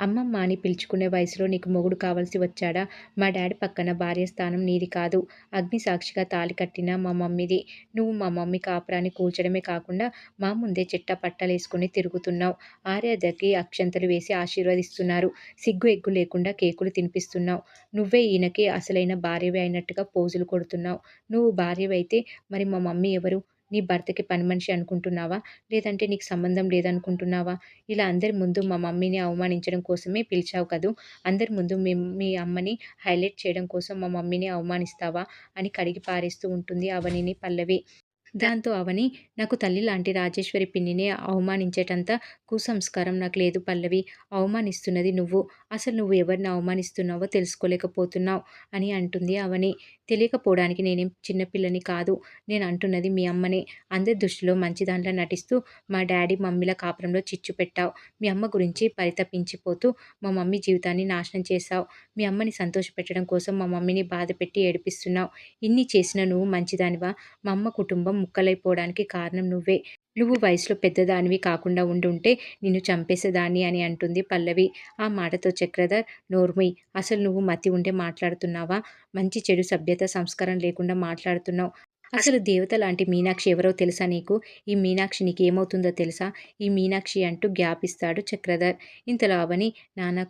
అమ్మమ్మ అని పిలుచుకునే వయసులో నీకు మొగుడు కావాల్సి వచ్చాడా? మా డాడీ పక్కన భార్య స్థానం నీది కాదు. అగ్ని సాక్షిగా తాళి కట్టిన మా మమ్మీది. నువ్వు మా మమ్మీ కాపురాన్ని కూల్చడమే కాకుండా మా ముందే పట్టాలేసుకుని తిరుగుతున్నావు. ఆరాధ్యకి అక్షంతలు వేసి ఆశీర్వదిస్తున్నారు. సిగ్గు ఎగ్గు లేకుండా కేకులు తినిపిస్తున్నావు. నువ్వే ఈయనకి అసలైన భార్యవే అయినట్టుగా పోజులు కొడుతున్నావు. నువ్వు భార్యవైతే మరి మా మమ్మీ ఎవరు? నీ భర్తకి పని మనిషి అనుకుంటున్నావా? లేదంటే నీకు సంబంధం లేదనుకుంటున్నావా? ఇలా అందరి ముందు మా మమ్మీని అవమానించడం కోసమే పిలిచావు కదూ! అందరి ముందు మీ అమ్మని హైలైట్ చేయడం కోసం మా మమ్మీని అవమానిస్తావా? అని కడిగి పారేస్తూ ఉంటుంది అవనిని పల్లవి. దాంతో అవని, నాకు తల్లి లాంటి రాజేశ్వరి పిన్నిని అవమానించేటంత కుసంస్కారం నాకు లేదు పల్లవి. అవమానిస్తున్నది నువ్వు. అసలు నువ్వు ఎవరిని అవమానిస్తున్నావో తెలుసుకోలేకపోతున్నావు అని అంటుంది అవని. తెలియకపోవడానికి నేనేం చిన్నపిల్లని కాదు. నేను అంటున్నది మీ అమ్మనే. అందరి దృష్టిలో మంచిదానిలా నటిస్తూ మా డాడీ, మమ్మీల కాపురంలో చిచ్చు పెట్టావు. మీ అమ్మ గురించి పరితపించిపోతూ మా మమ్మీ జీవితాన్ని నాశనం చేశావు. మీ అమ్మని సంతోషపెట్టడం కోసం మా మమ్మీని బాధపెట్టి ఏడిపిస్తున్నావు. ఇన్ని చేసిన నువ్వు మంచిదానివా? మా అమ్మ కుటుంబం ముక్కలైపోవడానికి కారణం నువ్వే. నువ్వు వయసులో పెద్దదానివి కాకుండా ఉండుంటే నిన్ను చంపేసేదాన్ని అని అంటుంది పల్లవి. ఆ మాటతో చక్రధర్, నోర్ముయ్, అసలు నువ్వు మతి ఉండే మాట్లాడుతున్నావా? మంచి చెడు సభ్యత సంస్కారం లేకుండా మాట్లాడుతున్నావు. అసలు దేవత లాంటి మీనాక్షి ఎవరో తెలుసా నీకు? ఈ మీనాక్షి నీకేమవుతుందో తెలుసా? ఈ మీనాక్షి అంటూ గ్యాప్ ఇస్తాడు చక్రధర్. ఇంతలో అవని, నాన్న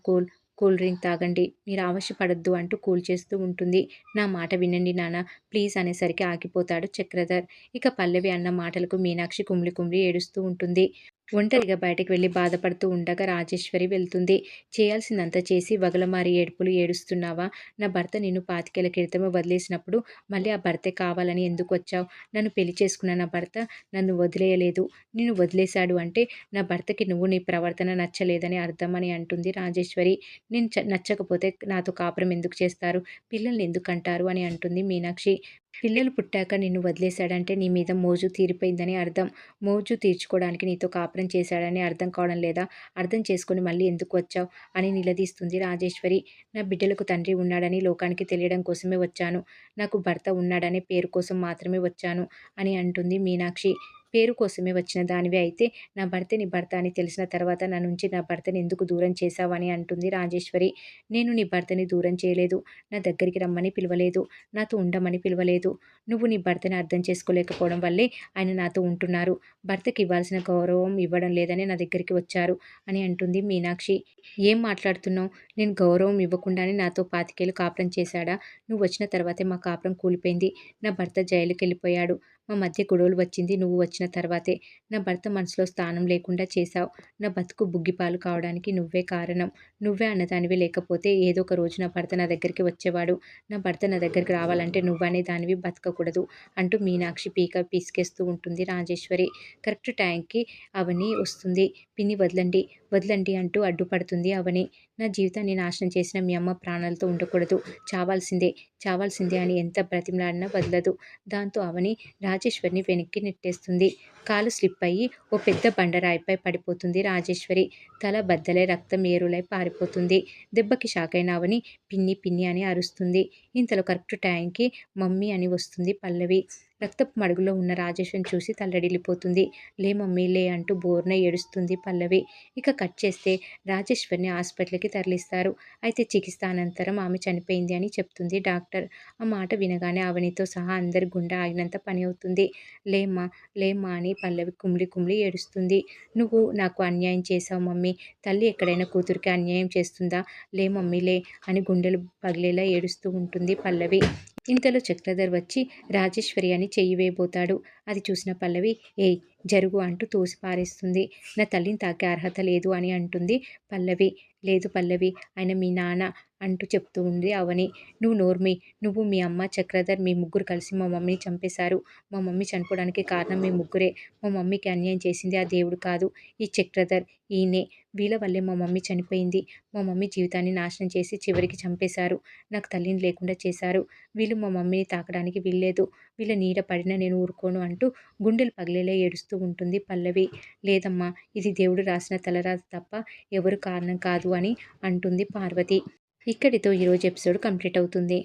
కూల్ డ్రింక్ తాగండి. మీరు ఆవశ్యపడొద్దు అంటూ కూల్ చేస్తూ ఉంటుంది. నా మాట వినండి నాన్న ప్లీజ్ అనేసరికి ఆగిపోతాడు చక్రధర్. ఇక పల్లవి అన్న మాటలకు మీనాక్షి కుమిలి కుమిలి ఏడుస్తూ ఉంటుంది. ఒంటరిగా బయటకు వెళ్ళి బాధపడుతూ ఉండగా రాజేశ్వరి వెళ్తుంది. చేయాల్సిందంతా చేసి వగలమారి ఏడుపులు ఏడుస్తున్నావా? నా భర్త నిన్ను 25 ఏళ్ల క్రితమే వదిలేసినప్పుడు మళ్ళీ ఆ భర్తే కావాలని ఎందుకు వచ్చావు? నన్ను పెళ్లి చేసుకున్న నా భర్త నన్ను వదిలేయలేదు. నిన్ను వదిలేశాడు అంటే నా భర్తకి నువ్వు నీ ప్రవర్తన నచ్చలేదని అర్థం అని అంటుంది రాజేశ్వరి. నేను నచ్చకపోతే నాతో కాపురం ఎందుకు చేస్తారు? పిల్లల్ని ఎందుకంటారు అని అంటుంది మీనాక్షి. పిల్లలు పుట్టాక నిన్ను వదిలేశాడంటే నీ మీద మోజు తీరిపోయిందని అర్థం. మోజు తీర్చుకోవడానికి నీతో కాపురం చేశాడని అర్థం కావడం లేదా? అర్థం చేసుకొని మళ్ళీ ఎందుకు వచ్చావు అని నిలదీస్తుంది రాజేశ్వరి. నా బిడ్డలకు తండ్రి ఉన్నాడని లోకానికి తెలియడం కోసమే వచ్చాను. నాకు భర్త ఉన్నాడనే పేరు కోసం మాత్రమే వచ్చాను అని అంటుంది మీనాక్షి. పేరు కోసమే వచ్చిన దానివి అయితే నా భర్తే నీ భర్త అని తెలిసిన తర్వాత నా నుంచి నా భర్తని ఎందుకు దూరం చేశావని అంటుంది రాజేశ్వరి. నేను నీ భర్తని దూరం చేయలేదు. నా దగ్గరికి రమ్మని పిలవలేదు. నాతో ఉండమని పిలవలేదు. నువ్వు నీ భర్తని అర్థం చేసుకోలేకపోవడం వల్లే ఆయన నాతో ఉంటున్నారు. భర్తకి ఇవ్వాల్సిన గౌరవం ఇవ్వడం లేదని నా దగ్గరికి వచ్చారు అని అంటుంది మీనాక్షి. ఏం మాట్లాడుతున్నావు? నేను గౌరవం ఇవ్వకుండానే నాతో 25 ఏళ్ళు కాపురం చేశాడా? నువ్వు వచ్చిన తర్వాతే మా కాపురం కూలిపోయింది. నా భర్త జైలుకెళ్ళిపోయాడు. మా మధ్య గొడవలు వచ్చింది నువ్వు వచ్చిన తర్వాతే. నా భర్త మనసులో స్థానం లేకుండా చేశావు. నా బతుకు బుగ్గిపాలు కావడానికి నువ్వే కారణం. నువ్వే అన్నదానివి లేకపోతే ఏదో ఒక రోజు నా భర్త నా దగ్గరికి వచ్చేవాడు. నా భర్త నా దగ్గరికి రావాలంటే నువ్వనే దానివి బతకకూడదు అంటూ మీనాక్షి పీక పిసికేస్తూ ఉంటుంది రాజేశ్వరి. కరెక్ట్ టైంకి అవని వస్తుంది. పిన్ని వదలండి, వదలండి అంటూ అడ్డుపడుతుంది అవని. నా జీవితాన్ని నాశనం చేసిన మీ అమ్మ ప్రాణాలతో ఉండకూడదు. చావాల్సిందే, చావాల్సిందే అని ఎంత బ్రతిమలాడినా వదలదు. దాంతో అవని రాజేశ్వరిని వెనక్కి నెట్టేస్తుంది. కాలు స్లిప్ అయ్యి ఓ పెద్ద బండరాయిపై పడిపోతుంది రాజేశ్వరి. తల బద్దలై రక్తం ఏరులై పారిపోతుంది. దెబ్బకి షాక్ అయిన అవని పిన్ని పిన్ని అని అరుస్తుంది. ఇంతలో కరెక్ట్ టైంకి మమ్మీ అని వస్తుంది పల్లవి. రక్తపు మడుగులో ఉన్న రాజేశ్వరిని చూసి తల్లడిల్లిపోతుంది. లే మమ్మీ లే అంటూ బోర్న ఏడుస్తుంది పల్లవి. ఇక కట్ చేస్తే రాజేశ్వరిని హాస్పిటల్కి తరలిస్తారు. అయితే చికిత్స అనంతరం ఆమె చనిపోయింది అని చెప్తుంది డాక్టర్. ఆ మాట వినగానే అవనితో సహా అందరి గుండె ఆగినంత పని అవుతుంది. లేమ్మా లేమ్మా అని పల్లవి కుమిలి కుమిలి ఏడుస్తుంది. నువ్వు నాకు అన్యాయం చేశావు మమ్మీ. తల్లి ఎక్కడైనా కూతురికి అన్యాయం చేస్తుందా? లే మమ్మీ లే అని గుండెలు పగిలేలా ఏడుస్తూ ఉంటుంది పల్లవి. ఇంతలో చక్రధర్ వచ్చి రాజేశ్వరి అని చెయ్యి వేయబోతాడు. అది చూసిన పల్లవి, ఏయ్ జరుగు అంటూ తోసి పారేస్తుంది. నా తల్లిని తాకే అర్హత లేదు అని అంటుంది పల్లవి. లేదు పల్లవి, ఆయన మీ నాన్న అంటూ చెప్తూ ఉంది అవని. నువ్వు నోర్మి, నువ్వు మీ అమ్మ చక్రధర్ మీ ముగ్గురు కలిసి మా మమ్మీని చంపేశారు. మా మమ్మీ చనిపోవడానికి కారణం మీ ముగ్గురే. మా మమ్మీకి అన్యాయం చేసింది ఆ దేవుడు కాదు, ఈ చక్రధర్, ఈయనే. వీళ్ళ వల్లే మా మమ్మీ చనిపోయింది. మా మమ్మీ జీవితాన్ని నాశనం చేసి చివరికి చంపేశారు. నాకు తల్లిని లేకుండా చేశారు. వీళ్ళు మా మమ్మీని తాకడానికి వీల్లేదు. వీళ్ళ నీడ పడినా నేను ఊరుకోను అంటూ గుండెలు పగిలేలా ఏడుస్తూ ఉంటుంది పల్లవి. లేదమ్మా, ఇది దేవుడు రాసిన తలరాత తప్ప ఎవరు కారణం కాదు అని అంటుంది పార్వతి. ఇక్కడితో ఈరోజు ఎపిసోడ్ కంప్లీట్ అవుతుంది.